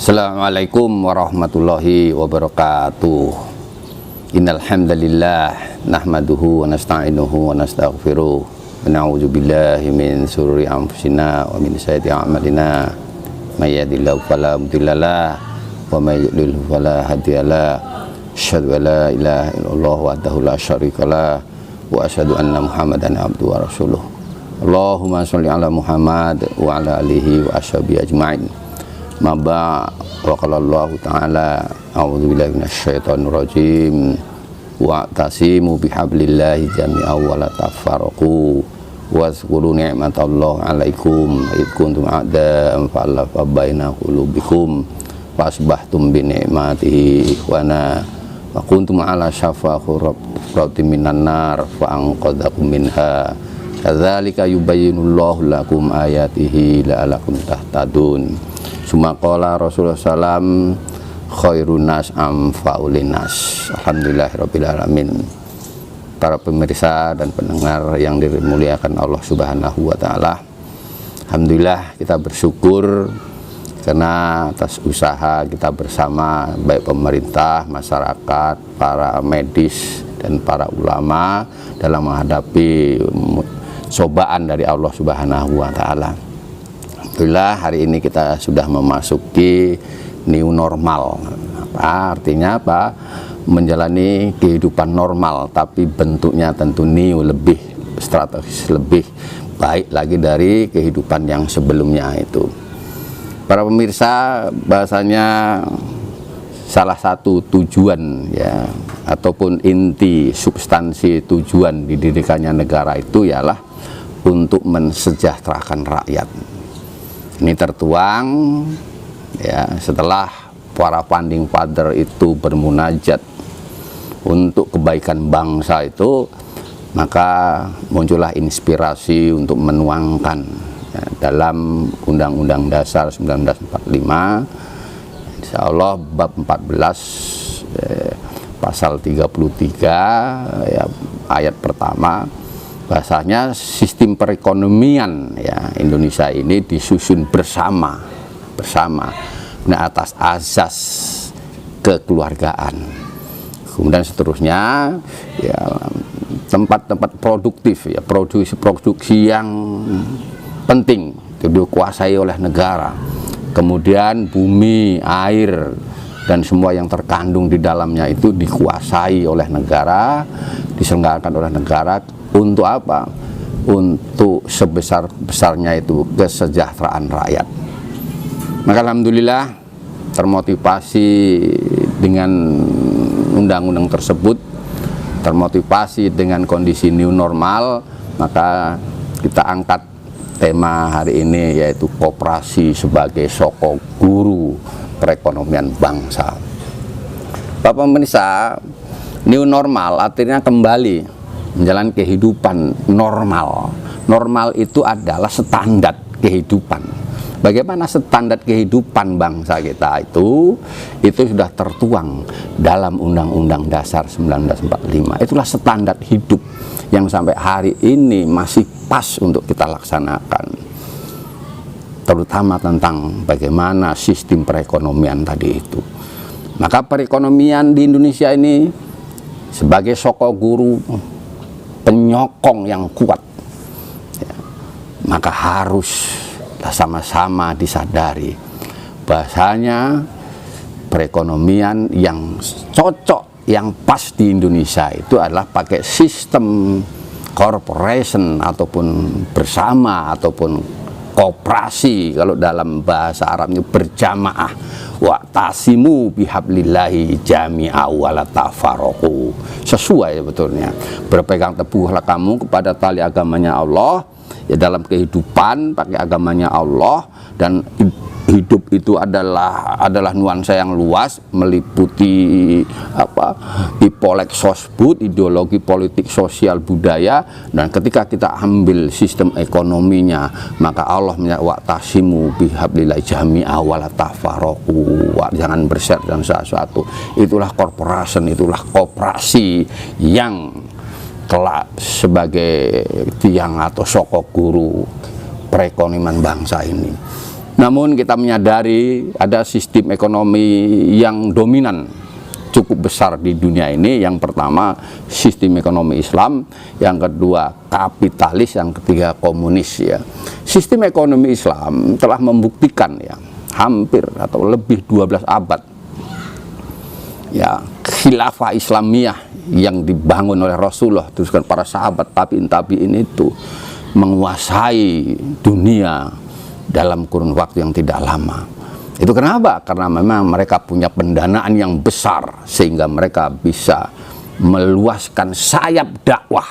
Assalamualaikum warahmatullahi wabarakatuh. Innal hamdalillah nahmaduhu wa nasta'inuhu wa nastaghfiruh wa na'udzu billahi min shururi anfusina wa min sayyiati a'malina may yahdihillahu fala mudhillalah wa may yudlil fala hadiyalah. Asyhadu an la ilaha illallah wahdahu la syarikalah wa asyhadu anna Muhammadan abduhu wa rasuluh. Allahumma sholli ala Muhammad wa ala alihi wa ashabihi ajma'in. Maba wa qala Allah ta'ala a'udzu billahi minasyaitonir rajim wa tasimu bihablillahi jami'an wa la tafarraqu wazkuru ni'matallahi 'alaikum id kuntum a'da'an fa'alafa baina qulubikum fasbahtum bi ni'matihi ikhwana wa kuntum 'ala syafa hufratin minan nar fa anqadhakum minha kadzalika yubayyinullahu lakum ayatihi la'allakum tahtadun. Sumaqala Rasulullah SAW khairun nas amfa'ulin nas. Alhamdulillahirabbil alamin. Para pemirsa dan pendengar yang dimuliakan Allah Subhanahu wa taala. Alhamdulillah kita bersyukur karena atas usaha kita bersama, baik pemerintah, masyarakat, para medis dan para ulama dalam menghadapi cobaan dari Allah Subhanahu wa taala. Alhamdulillah hari ini kita sudah memasuki new normal. Artinya apa? Menjalani kehidupan normal, tapi bentuknya tentu new, lebih strategis, lebih baik lagi dari kehidupan yang sebelumnya itu. Para pemirsa, bahasanya salah satu tujuan ya ataupun inti substansi tujuan didirikannya negara itu ialah untuk mensejahterakan rakyat. Ini tertuang ya setelah para founding father itu bermunajat untuk kebaikan bangsa itu, maka muncullah inspirasi untuk menuangkan ya, dalam Undang-Undang Dasar 1945 Insya Allah bab 14 pasal 33 ya, ayat pertama, bahasanya sistem perekonomian ya Indonesia ini disusun bersama nah, atas azas kekeluargaan. Kemudian seterusnya ya tempat-tempat produktif ya, produksi yang penting itu dikuasai oleh negara. Kemudian bumi, air dan semua yang terkandung di dalamnya itu dikuasai oleh negara, diselenggarakan oleh negara. Untuk apa? Untuk sebesar-besarnya itu kesejahteraan rakyat. Maka alhamdulillah termotivasi dengan undang-undang tersebut, termotivasi dengan kondisi new normal, maka kita angkat tema hari ini yaitu koperasi sebagai soko guru perekonomian bangsa. Bapak pemirsa, new normal artinya kembali menjalani kehidupan normal. Normal itu adalah standar kehidupan. Bagaimana standar kehidupan bangsa kita itu sudah tertuang dalam Undang-Undang Dasar 1945. Itulah standar hidup yang sampai hari ini masih pas untuk kita laksanakan. Terutama tentang bagaimana sistem perekonomian tadi itu. Maka perekonomian di Indonesia ini sebagai soko guru, penyokong yang kuat ya, maka harus sama-sama disadari bahasanya perekonomian yang cocok, yang pas di Indonesia itu adalah pakai sistem corporation ataupun bersama ataupun koperasi. Kalau dalam bahasa Arabnya berjamaah, wa tasimu bihablillahi jami'a wa la tafarraqu. Sesuai sebetulnya, berpegang teguhlah kamu kepada tali agamanya Allah ya, dalam kehidupan pakai agamanya Allah, dan hidup itu adalah nuansa yang luas, meliputi apa, ipolek sosbud, ideologi politik sosial budaya. Dan ketika kita ambil sistem ekonominya, maka Allah wa'tasimu bihablillahi jami'a wa la tafarraqu, jangan berseret dengan sesuatu. Itulah corporation, itulah koperasi yang kelak sebagai tiang atau sokok guru perekonomian bangsa ini. Namun kita menyadari ada sistem ekonomi yang dominan cukup besar di dunia ini. Yang pertama sistem ekonomi Islam, yang kedua kapitalis, yang ketiga komunis ya. Sistem ekonomi Islam telah membuktikan ya, hampir atau lebih 12 abad ya, khilafah Islamiyah yang dibangun oleh Rasulullah teruskan para sahabat tabi'in itu menguasai dunia dalam kurun waktu yang tidak lama. Itu kenapa? Karena memang mereka punya pendanaan yang besar sehingga mereka bisa meluaskan sayap dakwah.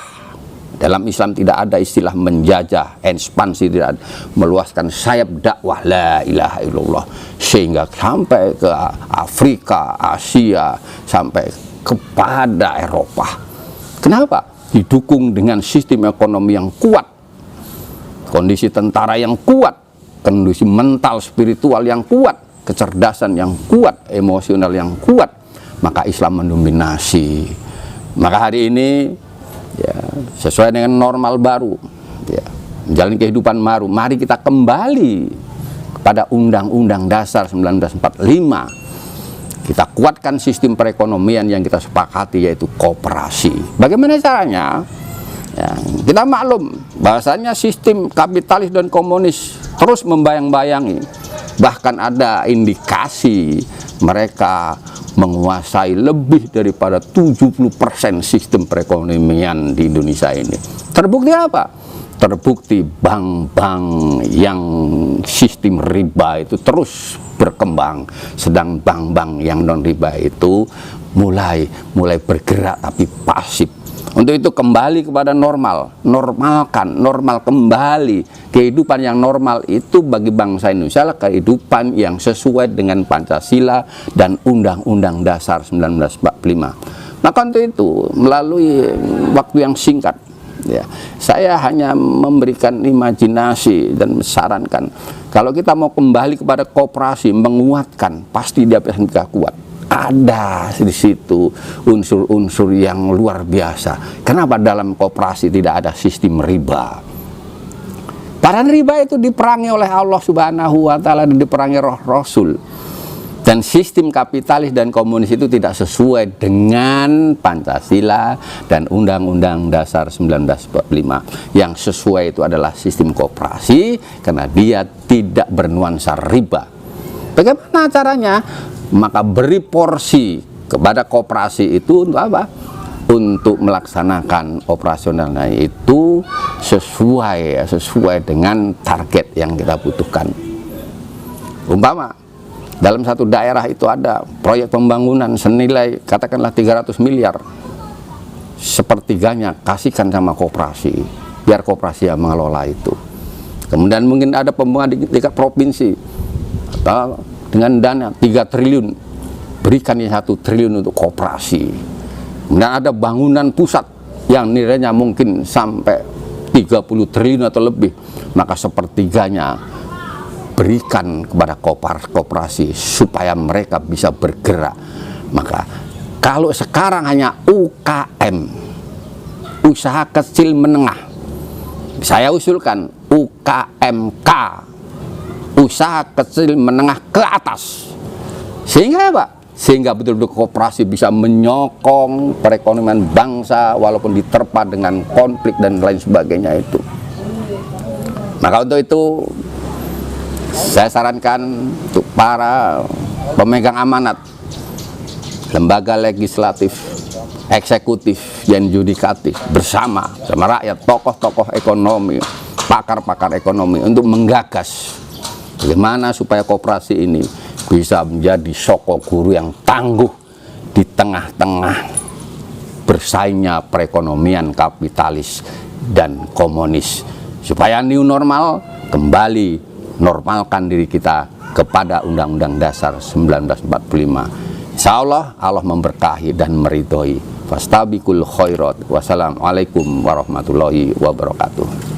Dalam Islam tidak ada istilah menjajah, ekspansi, tidak ada. Meluaskan sayap dakwah la ilaha illallah sehingga sampai ke Afrika, Asia, sampai kepada Eropa. Kenapa? Didukung dengan sistem ekonomi yang kuat, kondisi tentara yang kuat, kondisi mental spiritual yang kuat, kecerdasan yang kuat, emosional yang kuat, maka Islam mendominasi. Maka hari ini ya, sesuai dengan normal baru ya, menjalani kehidupan baru, mari kita kembali kepada Undang-Undang Dasar 1945. Kita kuatkan sistem perekonomian yang kita sepakati, yaitu koperasi. Bagaimana caranya? Ya, kita maklum bahasanya sistem kapitalis dan komunis terus membayang-bayangi, bahkan ada indikasi mereka menguasai lebih daripada 70% sistem perekonomian di Indonesia ini. Terbukti apa? Terbukti bank-bank yang sistem riba itu terus berkembang, sedang bank-bank yang non riba itu mulai bergerak tapi pasif. Untuk itu kembali kepada normal, normal kembali. Kehidupan yang normal itu bagi bangsa Indonesia adalah kehidupan yang sesuai dengan Pancasila dan Undang-Undang Dasar 1945. Maka untuk itu melalui waktu yang singkat ya, saya hanya memberikan imajinasi dan mensarankan kalau kita mau kembali kepada koperasi, menguatkan, pasti dia bisa kuat. Ada di situ unsur-unsur yang luar biasa. Kenapa dalam koperasi tidak ada sistem riba? Karena riba itu diperangi oleh Allah Subhanahu wa Ta'ala dan diperangi Roh Rasul. Dan sistem kapitalis dan komunis itu tidak sesuai dengan Pancasila dan Undang-Undang Dasar 1945. Yang sesuai itu adalah sistem koperasi karena dia tidak bernuansa riba. Bagaimana caranya? Maka beri porsi kepada koperasi itu untuk apa? Untuk melaksanakan operasionalnya itu sesuai dengan target yang kita butuhkan. Umpama dalam satu daerah itu ada proyek pembangunan senilai katakanlah 300 miliar, sepertiganya kasihkan sama koperasi, biar koperasi yang mengelola itu. Kemudian mungkin ada pembangunan di tingkat provinsi atau dengan dana 3 triliun, berikan yang 1 triliun untuk koperasi. Kemudian ada bangunan pusat yang nilainya mungkin sampai 30 triliun atau lebih, maka sepertiganya berikan kepada koperasi supaya mereka bisa bergerak. Maka kalau sekarang hanya UKM, usaha kecil menengah, saya usulkan UKMK, usaha kecil menengah ke atas, sehingga apa? Sehingga betul-betul koperasi bisa menyokong perekonomian bangsa walaupun diterpa dengan konflik dan lain sebagainya itu. Maka untuk itu saya sarankan untuk para pemegang amanat, lembaga legislatif, eksekutif, dan yudikatif bersama rakyat, tokoh-tokoh ekonomi, pakar-pakar ekonomi untuk menggagas bagaimana supaya koperasi ini bisa menjadi soko guru yang tangguh di tengah-tengah bersaingnya perekonomian kapitalis dan komunis. Supaya new normal, kembali normalkan diri kita kepada Undang-Undang Dasar 1945. Insya Allah, Allah memberkahi dan meridhoi. Fastabiqul khairat. Wassalamualaikum warahmatullahi wabarakatuh.